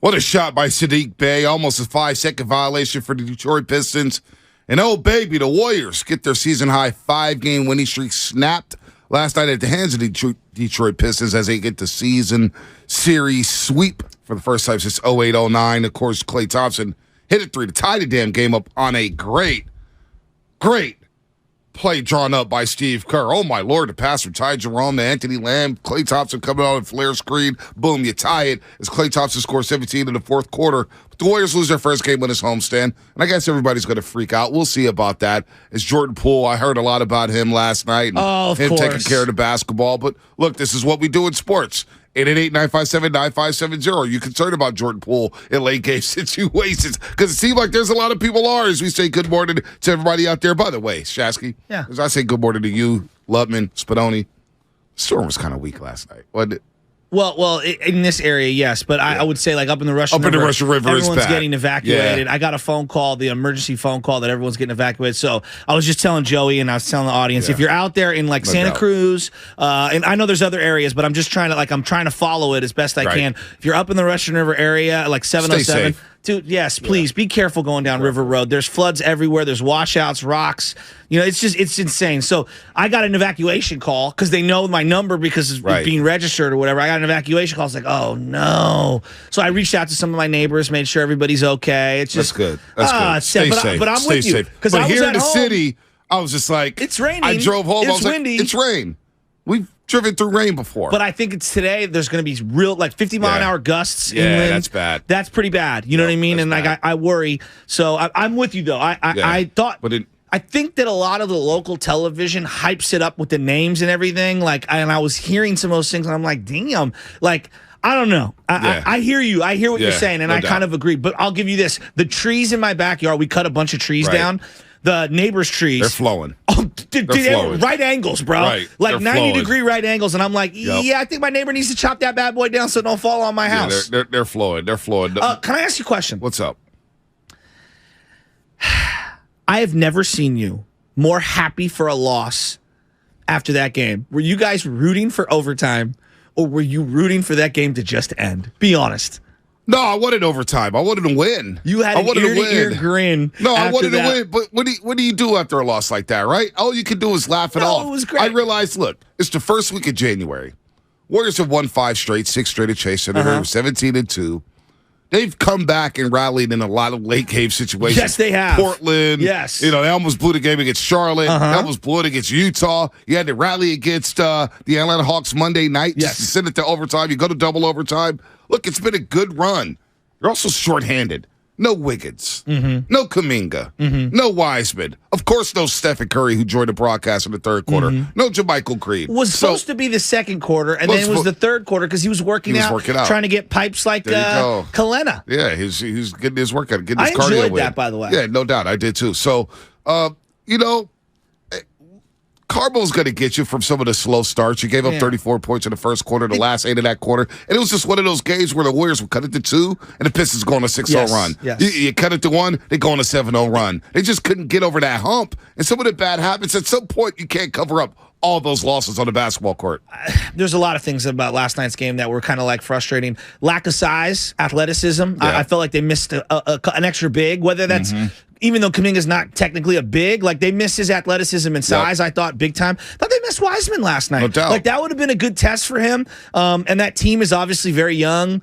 What a shot by Sadiq Bey. Almost a 5-second violation for the Detroit Pistons. And oh, baby, the Warriors get their season-high 5-game winning streak snapped last night at the hands of the Detroit Pistons as they get the season series sweep for the first time since 08-09. Of course, Klay Thompson hit a three to tie the damn game up on a great play drawn up by Steve Kerr. Oh, my Lord, the pass from Ty Jerome to Anthony Lamb. Klay Thompson coming out on a flare screen. Boom, you tie it as Klay Thompson scores 17 in the fourth quarter. But the Warriors lose their first game on his homestand, and I guess everybody's going to freak out. We'll see about that. As Jordan Poole, I heard a lot about him last night. And him taking care of the basketball. But look, this is what we do in sports. 888-957-9570. Are you concerned about Jordan Poole in late game situations? Because it seems like there's a lot of people are as we say good morning to everybody out there. By the way, Shasky, as I say good morning to you, Lubman, Spadoni. Storm was kind of weak last night, wasn't it? Well, in this area, yes, but I would say like up in the Russian River, everyone's getting evacuated. I got a phone call, the emergency phone call that everyone's getting evacuated. So I was just telling Joey and I was telling the audience, if you're out there in like Santa Cruz, and I know there's other areas, but I'm just trying to follow it as best I can. If you're up in the Russian River area, like 707. Dude, yes, please be careful going down River Road. There's floods everywhere. There's washouts, rocks. You know, it's insane. So I got an evacuation call because they know my number because it's being registered or whatever. I got an evacuation call. It's like, oh no. So I reached out to some of my neighbors, made sure everybody's okay. It's just that's good. That's good. Stay safe. But I'm with you because I was here at in the home. City, I was just like, it's raining. I drove home. It's windy. Like, it's rain. We've driven through rain before. But I think it's today there's going to be real, like 50-mile-an-hour gusts inland. That's bad. That's pretty bad. You know what I mean? And like I worry. So I'm with you, though. I thought... I think that a lot of the local television hypes it up with the names and everything. Like, and I was hearing some of those things, and I'm like, damn. Like, I don't know. I hear you. I hear what you're saying, and I kind of agree. But I'll give you this. The trees in my backyard, we cut a bunch of trees down. The neighbor's trees. They're flowing. Oh, they're flowing. Right angles, bro. Right. Like 90-degree right angles. And I'm like, yeah, I think my neighbor needs to chop that bad boy down so it don't fall on my house. They're flowing. They're flowing. Can I ask you a question? What's up? I have never seen you more happy for a loss after that game. Were you guys rooting for overtime, or were you rooting for that game to just end? Be honest. No, I wanted overtime. I wanted to win. You had an ear-to-ear grin. No, I wanted to win. But what do you do after a loss like that, right? All you can do is laugh it off. It was great. I realized, look, it's the first week of January. Warriors have won 5 straight, 6 straight at Chase Center. 17-2. They've come back and rallied in a lot of late game situations. Yes, they have. Portland. Yes. You know, they almost blew the game against Charlotte. They almost blew it against Utah. You had to rally against the Atlanta Hawks Monday night. Just to send it to overtime. You go to double overtime. Look, it's been a good run. You're also shorthanded. No Wiggins. No Kuminga. No Wiseman. Of course, no Stephen Curry, who joined the broadcast in the third quarter. No JaMychal Green. Was supposed to be the second quarter, and then it was the third quarter because he was working out, trying to get pipes like Kalena. Yeah, he's getting his workout, getting his cardio in. I enjoyed that, by the way. Yeah, no doubt. I did, too. So, you know, Carbo's going to get you from some of the slow starts. You gave up 34 points in the first quarter, the last 8 of that quarter. And it was just one of those games where the Warriors would cut it to 2, and the Pistons go on a 6-0 run. You cut it to 1, they go on a 7-0 run. They just couldn't get over that hump. And some of the bad habits, at some point, you can't cover up all those losses on the basketball court. There's a lot of things about last night's game that were kind of like frustrating. Lack of size, athleticism. I felt like they missed an extra big, whether that's... Even though Kuminga's not technically a big, like they missed his athleticism and size, I thought, big time. I thought they missed Wiseman last night. No doubt. Like that would have been a good test for him. And that team is obviously very young.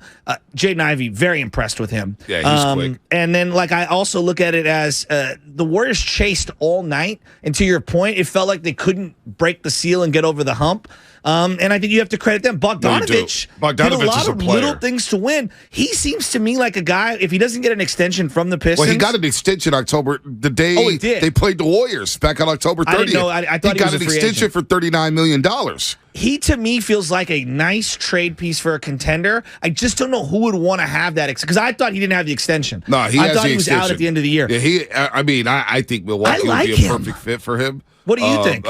Jaden Ivey, very impressed with him. Yeah, he's quick. And then, like, I also look at it as the Warriors chased all night. And to your point, it felt like they couldn't break the seal and get over the hump. And I think you have to credit them. Bogdanovich did a lot of little things to win. He seems to me like a guy, if he doesn't get an extension from the Pistons. Well, he got an extension October, the day they played the Warriors back on October 30th. I didn't know. I thought he got an extension for $39 million. He, to me, feels like a nice trade piece for a contender. I just don't know who would want to have that because I thought he didn't have the extension. No, I thought he was out at the end of the year. Yeah, I think Milwaukee would be a perfect fit for him. What do you think?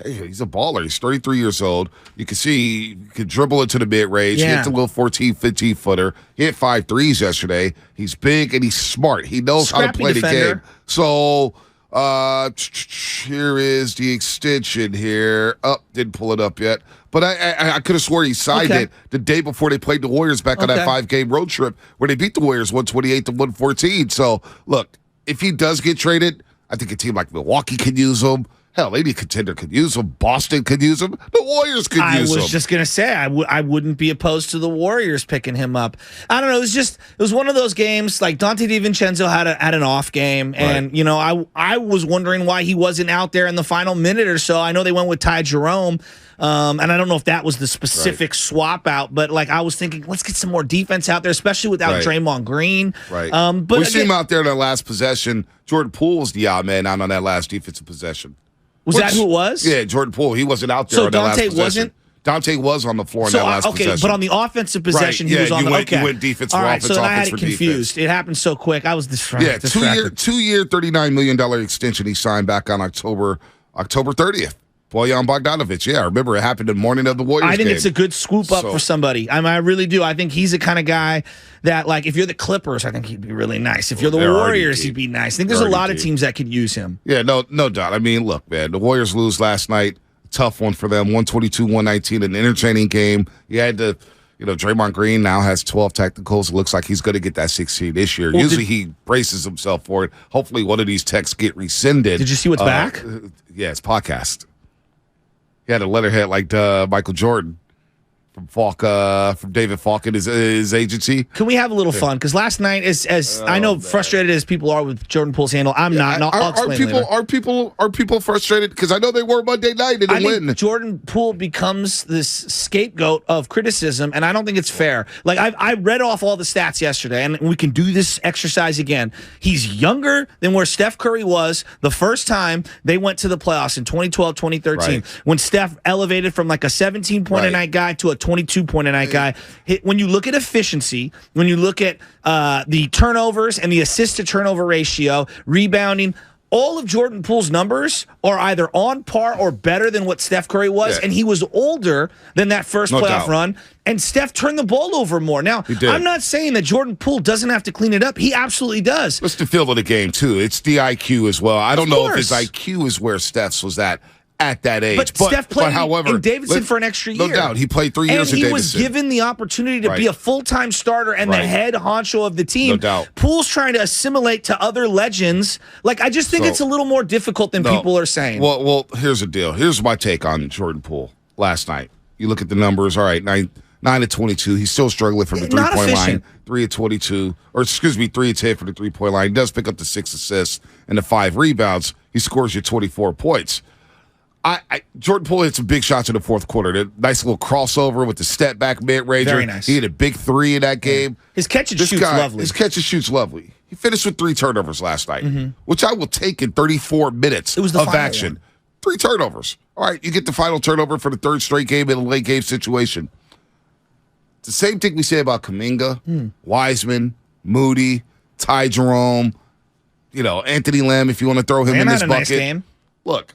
He's a baller. He's 33 years old. You can see he can dribble into the mid-range. He hits a little 14, 15-footer. He hit 5 threes yesterday. He's big and he's smart. He knows how to play the game. So here is the extension here. Didn't pull it up yet. But I could have swore he signed it the day before they played the Warriors back on that 5-game road trip where they beat the Warriors 128-114. So, look, if he does get traded, I think a team like Milwaukee could use him. Hell, any contender could use him. Boston could use him. The Warriors could use him. I was just going to say, I wouldn't be opposed to the Warriors picking him up. I don't know. It was one of those games, like Dante DiVincenzo had an off game. And, you know, I was wondering why he wasn't out there in the final minute or so. I know they went with Ty Jerome. And I don't know if that was the specific swap out, but like I was thinking, let's get some more defense out there, especially without Draymond Green. Right. But we see him out there in that last possession. Jordan Poole was the odd man out on that last defensive possession. Was that who it was? Yeah, Jordan Poole. He wasn't out there on that last possession. Wasn't? Dante was on the floor in that last possession. But on the offensive possession, he was on the he went defense for offense, so then I had it for confused. Defense. It happened so quick. I was distracted. Yeah, two-year, $39 million extension he signed back on October 30th. Bojan Bogdanovic. Yeah, I remember it happened the morning of the Warriors I think game. it's a good swoop up for somebody. I really do. I think he's the kind of guy that, like, if you're the Clippers, I think he'd be really nice. If you're the Warriors, he'd be nice. I think there's a lot of teams that could use him. Yeah, no doubt. I mean, look, man, the Warriors lose last night. Tough one for them, 122-119, an entertaining game. You had to, Draymond Green now has 12 technicals. It looks like he's going to get that 16 this year. Well, usually he braces himself for it. Hopefully one of these techs get rescinded. Did you see what's back? Yeah, it's podcast. He had a letterhead like Michael Jordan from David Falk and his agency. Can we have a little fun? Because last night, I know frustrated as people are with Jordan Poole's handle, I'm not. I'll explain later. Are people frustrated? Because I know they were Monday night and didn't win. Jordan Poole becomes this scapegoat of criticism, and I don't think it's fair. Like I read off all the stats yesterday, and we can do this exercise again. He's younger than where Steph Curry was the first time they went to the playoffs in 2012, 2013, when Steph elevated from like a 17-point-a-night guy to a 22-point-a-night guy. When you look at efficiency, when you look at the turnovers and the assist-to-turnover ratio, rebounding, all of Jordan Poole's numbers are either on par or better than what Steph Curry was, and he was older than that first playoff run, and Steph turned the ball over more. Now, I'm not saying that Jordan Poole doesn't have to clean it up. He absolutely does. It's the feel of the game, too. It's the IQ as well. I don't know if his IQ is where Steph's was at that age. But Steph played in Davidson for an extra year. No doubt. He played 3 years in Davidson. And he was given the opportunity to be a full-time starter and the head honcho of the team. No doubt. Poole's trying to assimilate to other legends. Like, I just think it's a little more difficult than people are saying. Well, here's the deal. Here's my take on Jordan Poole last night. You look at the numbers. All right, 9 of 22. He's still struggling from the three-point line. 3 of 22. Or, 3 of 10 from the three-point line. He does pick up the 6 assists and the 5 rebounds. He scores you 24 points. Jordan Poole hit some big shots in the fourth quarter. The nice little crossover with the step back mid-ranger. Very nice. He hit a big 3 in that game. His catch and shoot's lovely. His catch and shoot's lovely. He finished with 3 turnovers last night, which I will take in 34 minutes of action. One. 3 turnovers. All right, you get the final turnover for the 3rd straight game in a late game situation. It's the same thing we say about Kuminga, Wiseman, Moody, Ty Jerome, Anthony Lamb, if you want to throw him in this bucket. Nice game. Look.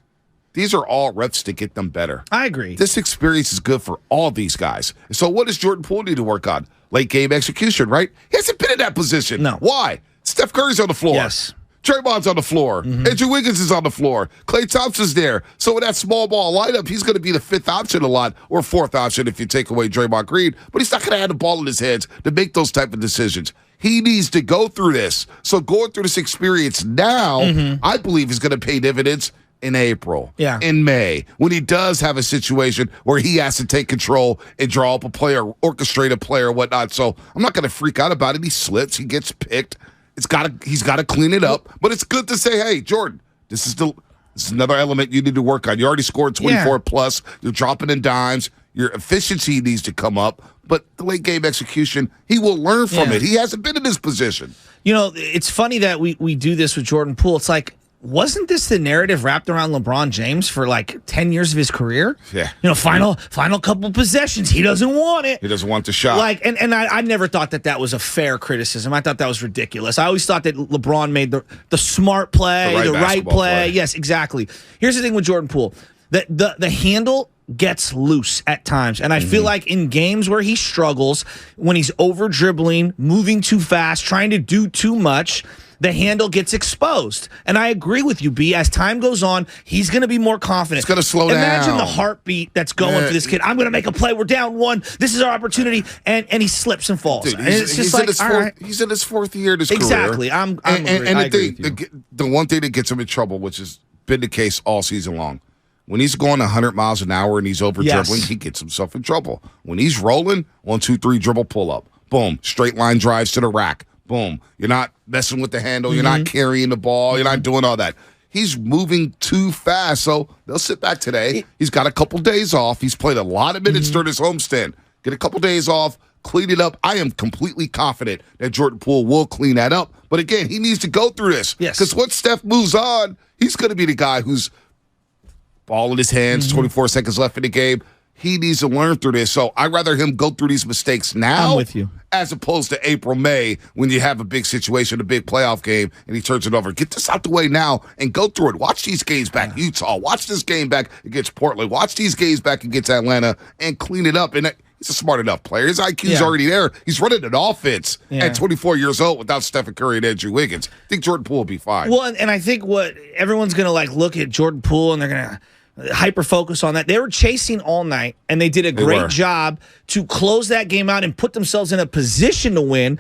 These are all reps to get them better. I agree. This experience is good for all these guys. So what does Jordan Poole need to work on? Late game execution, right? He hasn't been in that position. No. Why? Steph Curry's on the floor. Yes. Draymond's on the floor. Andrew Wiggins is on the floor. Klay Thompson's there. So in that small ball lineup, he's going to be the 5th option a lot, or 4th option if you take away Draymond Green. But he's not going to have the ball in his hands to make those type of decisions. He needs to go through this. So going through this experience now, I believe is going to pay dividends in April, in May, when he does have a situation where he has to take control and draw up a player, orchestrate a player, whatnot. So I'm not going to freak out about it. He slips, he gets picked. He's got to clean it up. But it's good to say, hey, Jordan, this is another element you need to work on. You already scored 24 plus. You're dropping in dimes. Your efficiency needs to come up. But the late game execution, he will learn from it. He hasn't been in this position. It's funny that we do this with Jordan Poole. It's like, wasn't this the narrative wrapped around LeBron James for like 10 years of his career? Yeah. Final couple possessions. He doesn't want it. He doesn't want the shot. And I never thought that was a fair criticism. I thought that was ridiculous. I always thought that LeBron made the smart play, the right play. Yes, exactly. Here's the thing with Jordan Poole. that the handle gets loose at times. And I feel like in games where he struggles, when he's over dribbling, moving too fast, trying to do too much, the handle gets exposed. And I agree with you, B. As time goes on, he's going to be more confident. It's going to slow down. Imagine the heartbeat that's going for this kid. I'm going to make a play. We're down 1. This is our opportunity. And he slips and falls. Dude, he's in his 4th year of his career. Exactly. And the one thing that gets him in trouble, which has been the case all season long, when he's going 100 miles an hour and he's over dribbling, he gets himself in trouble. When he's rolling, 1, 2, 3, dribble, pull up. Boom. Straight line drives to the rack. Boom. You're not messing with the handle. You're not carrying the ball. You're not doing all that. He's moving too fast, so they'll sit back today. He's got a couple days off. He's played a lot of minutes during his homestand. Get a couple days off, clean it up. I am completely confident that Jordan Poole will clean that up. But again, he needs to go through this. Because once Steph moves on, he's going to be the guy who's ball in his hands, 24 seconds left in the game. He needs to learn through this. So I'd rather him go through these mistakes now I'm with you. as opposed to April, May, when you have a big situation, a big playoff game, and he turns it over. Get this out the way now and go through it. Watch these games back Utah. Watch this game back against Portland. Watch these games back against Atlanta and clean it up. And he's a smart enough player. His IQ's already there. He's running an offense at 24 years old without Stephen Curry and Andrew Wiggins. I think Jordan Poole will be fine. Well, and I think what everyone's going to look at Jordan Poole and they're going to hyper focus on that. They were chasing all night, and they did a great job to close that game out and put themselves in a position to win.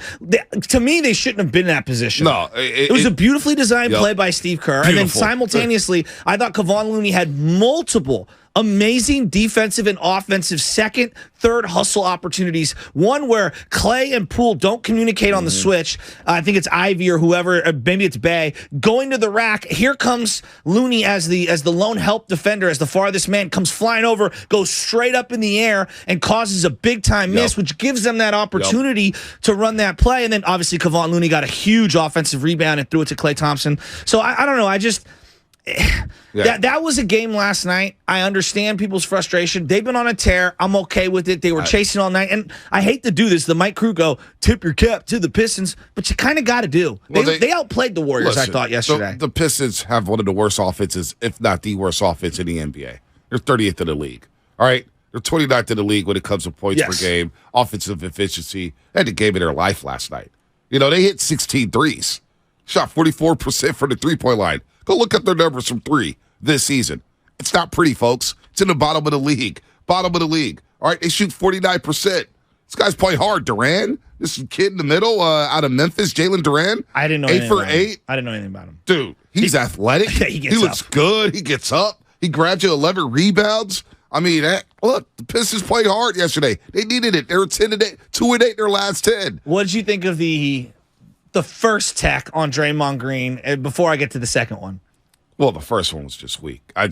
To me, they shouldn't have been in that position. No, it was a beautifully designed play by Steve Kerr, and then simultaneously, I thought Kevon Looney had multiple amazing defensive and offensive second, third hustle opportunities. One where Clay and Poole don't communicate on the switch. I think it's Ivy or whoever, or maybe it's Bey, going to the rack. Here comes Looney as the lone help defender, as the farthest man, comes flying over, goes straight up in the air, and causes a big-time miss, which gives them that opportunity to run that play. And then, obviously, Kevon Looney got a huge offensive rebound and threw it to Klay Thompson. So, I don't know. I just... That was a game last night. I understand people's frustration. They've been on a tear. I'm okay with it. They were chasing all night. And I hate to do this. The Mike Crew go, tip your cap to the Pistons. But you kind of got to do. They outplayed the Warriors, I thought, yesterday. The Pistons have one of the worst offenses, if not the worst offense in the NBA. They're 30th in the league. All right? They're 29th in the league when it comes to points per game, offensive efficiency. They had the game of their life last night. You know, they hit 16 threes. Shot 44% from the three-point line. Go look at their numbers from 3 this season. It's not pretty, folks. It's in the bottom of the league. Bottom of the league. All right, they shoot 49%. This guy's play hard. Duran, this kid in the middle out of Memphis, Jalen Duran. I didn't know 8 for 8. I didn't know anything about him. Dude, he's athletic. He looks good. He gets up. He grabs you 11 rebounds. I mean, look, the Pistons played hard yesterday. They needed it. They were 10-8, 2-8 in their last 10. What did you think of the first tech on Draymond Green before I get to the second one? Well, the first one was just weak. I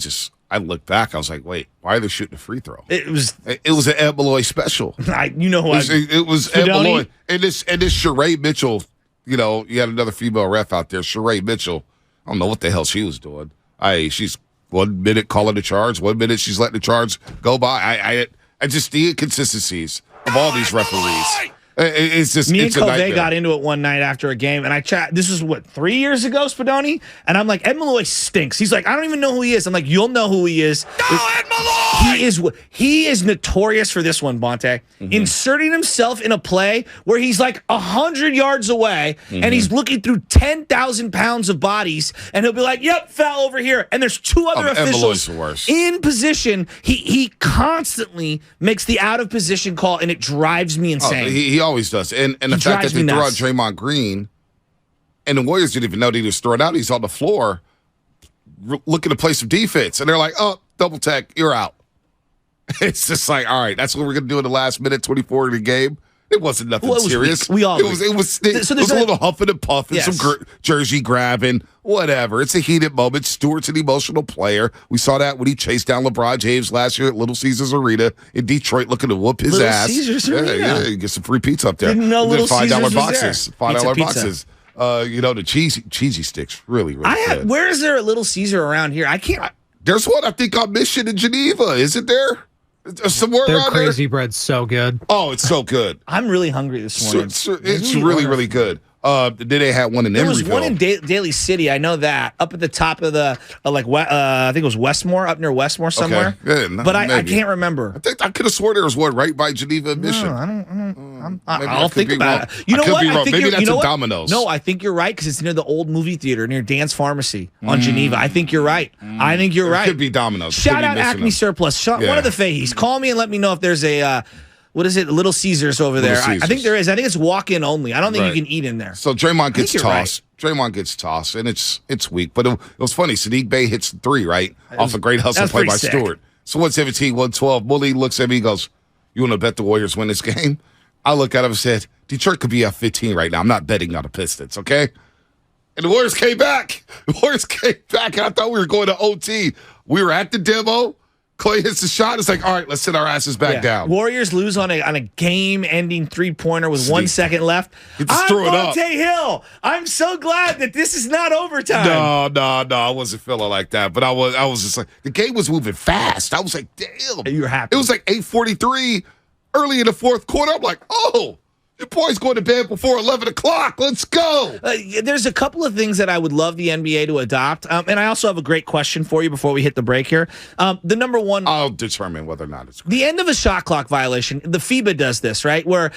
looked back. I was like, wait, why are they shooting a free throw? It was an Ed Malloy special. It was Ed Malloy. And this Sheree Mitchell, you know, you had another female ref out there, Sheree Mitchell. I don't know what the hell she was doing. She's 1 minute calling the charge, 1 minute she's letting the charge go by. I just the inconsistencies of all these referees. It's just me and Covey got into it one night after a game, and this was 3 years ago, Spadoni, and I'm like, Ed Malloy stinks. He's like, I don't even know who he is. I'm like, you'll know who he is. No, Ed Malloy. He is notorious for this one, Bonte, inserting himself in a play where he's like 100 yards away, and he's looking through 10,000 pounds of bodies, and he'll be like, "Yep, foul over here," and there's 2 other officials in position. He constantly makes the out of position call, and it drives me insane. He always does. And the fact that they threw out Draymond Green, and the Warriors didn't even know that he was thrown out. He's on the floor looking to play some defense. And they're like, oh, double tech, you're out. It's just like, all right, that's what we're going to do in the last minute, 24 of the game. It wasn't nothing serious. It was a little huffing and puffing, some jersey grabbing, whatever. It's a heated moment. Stewart's an emotional player. We saw that when he chased down LeBron James last year at Little Caesars Arena in Detroit, looking to whoop his ass. Caesars Arena. Yeah, you get some free pizza up there. Didn't know Little Caesars boxes. $5 boxes. You know, the cheesy sticks, really good. Where is there a Little Caesar around here? I can't. There's one, I think, on Mission in Geneva. Isn't there? Somewhere their around crazy bread's so good. Oh, it's so good. I'm really hungry this morning. It's really, really good. Then they had one in Emeryville. There was one in Daly City. I know that up at the top of the I think it was Westmore, up near Westmore somewhere. Okay. Yeah, but I can't remember. I could have swore there was one right by Geneva Mission. No, I'll think about it. You know what? I think maybe that's a Domino's. No, I think you're right because it's near the old movie theater near Dan's Pharmacy on Geneva. I think you're right. I think you're right. It could be Domino's. Shout out Acme Surplus. One of the Fahey's. Call me and let me know if there's a. What is it? Little Caesars over there. I think there is. I think it's walk-in only. I don't think you can eat in there. So Draymond gets tossed. Right. Draymond gets tossed, and it's weak. But it was funny. Sadiq Bey hits the 3, right? Off a great hustle play by Stewart. So 117, 112. Bully looks at me and goes, "You want to bet the Warriors win this game?" I look at him and said, "Detroit could be up 15 right now. I'm not betting on the Pistons, okay?" And the Warriors came back. And I thought we were going to OT. We were at the demo. Clay hits the shot. It's like, all right, let's sit our asses back down. Warriors lose on a game-ending three-pointer with 1 second left. I'm Monte Hill. I'm so glad that this is not overtime. No. I wasn't feeling like that. But I was just like, the game was moving fast. I was like, damn. You were happy. It was like 8:43 early in the fourth quarter. I'm like, oh. Your boy's going to bed before 11 o'clock. Let's go. There's a couple of things that I would love the NBA to adopt. And I also have a great question for you before we hit the break here. The number one. I'll determine whether or not it's great. The end of a shot clock violation. The FIBA does this, right? Where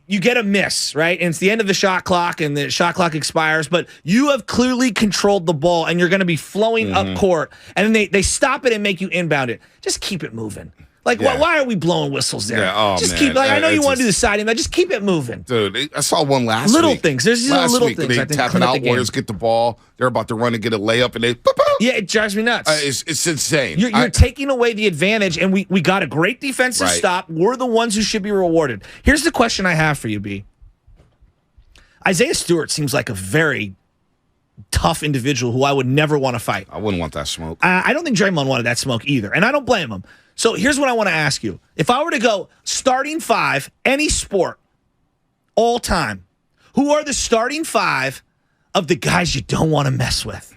you get a miss, right? And it's the end of the shot clock and the shot clock expires, but you have clearly controlled the ball and you're going to be flowing up court. And then they stop it and make you inbound it. Just keep it moving. Why are we blowing whistles there? Yeah, just keep. I know you want to do the side, but just keep it moving. Dude, I saw one last little week. Things. There's little things. They tapping out. Warriors get the ball. They're about to run and get a layup, and they. Boop, boop. Yeah, it drives me nuts. It's insane. You're taking away the advantage, and we got a great defensive stop. We're the ones who should be rewarded. Here's the question I have for you, B. Isaiah Stewart seems like a very tough individual who I would never want to fight. I wouldn't want that smoke. I don't think Draymond wanted that smoke either, and I don't blame him. So here's what I want to ask you. If I were to go starting 5, any sport, all time, who are the starting 5 of the guys you don't want to mess with?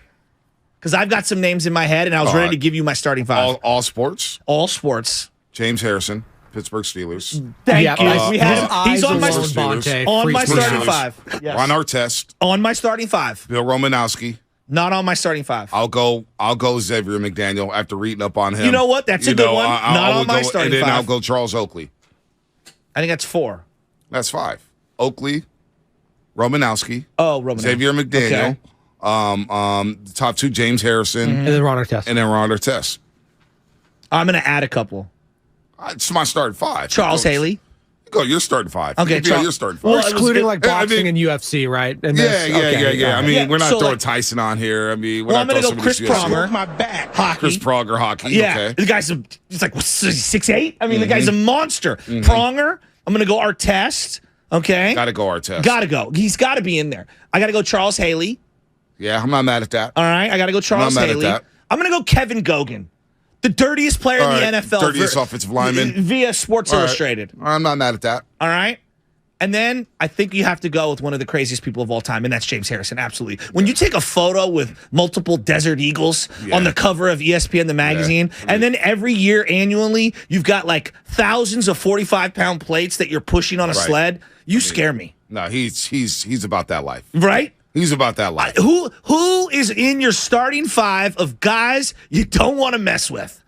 Because I've got some names in my head, and I was ready to give you my starting 5. All sports? All sports. James Harrison, Pittsburgh Steelers. Thank you. He's on my starting 5. Yes. Ron Artest. On my starting 5. Bill Romanowski. Not on my starting 5. I'll go Xavier McDaniel after reading up on him. You know what? That's a good one. Not on my starting 5. And then I'll go Charles Oakley. I think that's 4. That's 5. Oakley, Romanowski. Romanowski. Xavier McDaniel. Okay. The top 2, James Harrison. And then Ron Artest. I'm going to add a couple. It's my starting 5. Charles Haley. Go, you're starting 5. Okay, you're starting 5. We're excluding boxing and UFC, right? And yeah. I mean, we're not throwing Tyson on here. I mean, we're not I'm going to go Chris Pronger. My back. Hockey. Chris Pronger, hockey. Yeah, okay. the guy's he's like 6'8". I mean, the guy's a monster. Pronger. I'm going to go Artest. Okay. Got to go Artest. Got to go. He's got to be in there. I got to go Charles Haley. Yeah, I'm not mad at that. All right, I got to go Charles Haley. I'm going to go Kevin Gogan. The dirtiest player in the NFL. Dirtiest offensive lineman. Via Sports Illustrated. I'm not mad at that. All right. And then I think you have to go with one of the craziest people of all time, and that's James Harrison. Absolutely. When you take a photo with multiple Desert Eagles on the cover of ESPN, the magazine, and then every year annually, you've got thousands of 45-pound plates that you're pushing on a sled, you scare me. No, he's about that life. Right? He's about that life. Who is in your starting 5 of guys you don't want to mess with?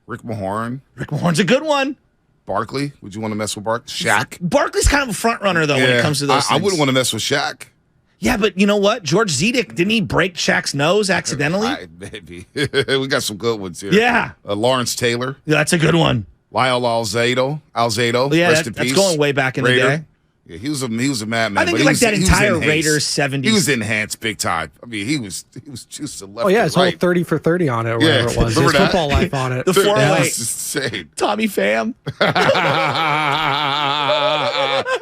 Rick Mahorn. Rick Mahorn's a good one. Barkley. Would you want to mess with Barkley? Shaq. Barkley's kind of a front runner, though, when it comes to those things. I wouldn't want to mess with Shaq. Yeah, but you know what? George Zedek, didn't he break Shaq's nose accidentally? Maybe. We got some good ones here. Yeah. Lawrence Taylor. Yeah, that's a good one. Lyle Alzado. Yeah, rest in peace. That's going way back in the day. Yeah, he was a madman. I think that entire Raiders 70s. He was enhanced big time. I mean, he was just a left. Oh yeah, his whole 30 for 30 on it, or whatever it was. His football life on it. The 408. That's insane. Tommy Pham.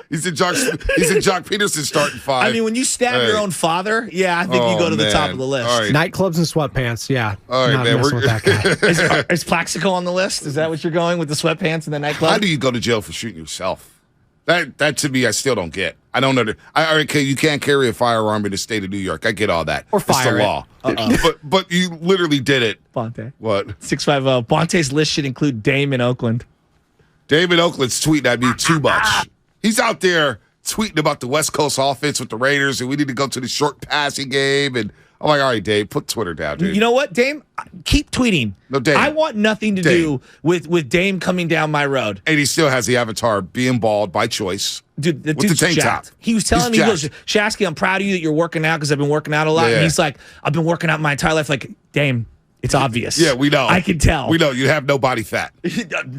He's in Jock Peterson's starting 5. I mean, when you stab your own father, I think you go to the top of the list. Right. Nightclubs and sweatpants, yeah. All right, man. With that guy. Is Plaxico on the list? Is that what you're going with the sweatpants and the nightclub? How do you go to jail for shooting yourself? That to me, I still don't get. I don't know. You can't carry a firearm in the state of New York. I get all that. Or fire it's the law. But you literally did it. Bonte. What? 650. Bonte's list should include Dame in Oakland. Dame in Oakland's tweeting at me too much. He's out there tweeting about the West Coast offense with the Raiders, and we need to go to the short passing game. And I'm like, all right, Dame, put Twitter down, dude. You know what, Dame? Keep tweeting. No, Dame. I want nothing to do with Dame coming down my road. And he still has the avatar being bald by choice. Dude, the with dude's the tank jacked. top. He was telling me, he goes, Shasky, I'm proud of you that you're working out because I've been working out a lot. Yeah. And he's like, I've been working out my entire life. Like, Dame, it's obvious. Yeah, we know. I can tell. We know. You have no body fat. No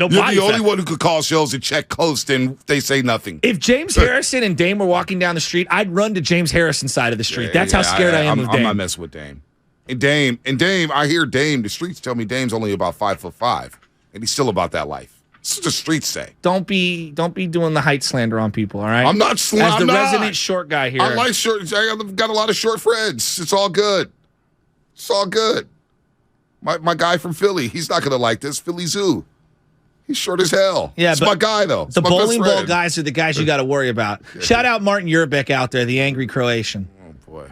You're body the fat. only one who could call shows and check coast, and they say nothing. If James Harrison and Dame were walking down the street, I'd run to James Harrison's side of the street. That's how scared I am of Dame. I'm not messing with Dame. And Dame, I hear Dame, the streets tell me Dame's only about 5'5", and he's still about that life. That's what the streets say. Don't be doing the height slander on people, all right? I'm not As the resident short guy here. I like short. I've got a lot of short friends. It's all good. It's all good. My guy from Philly, he's not going to like this. Philly Zoo. He's short as hell. Yeah, it's my guy, though. The bowling ball guys are the guys you got to worry about. Yeah. Shout out Martin Urbeck out there, the angry Croatian. Oh, boy.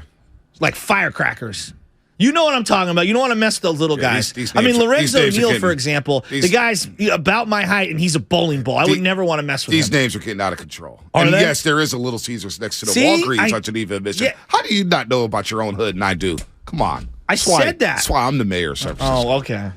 Like firecrackers. You know what I'm talking about. You don't want to mess with those little guys. These Lorenzo O'Neal, for example, the guy's about my height, and he's a bowling ball. I would never want to mess with these him. These names are getting out of control. And yes, there is a Little Caesars next to the Walgreens on Geneva Mission. Yeah. How do you not know about your own hood? And I do. Come on. I said that. That's why I'm the mayor of San Francisco. Oh, okay.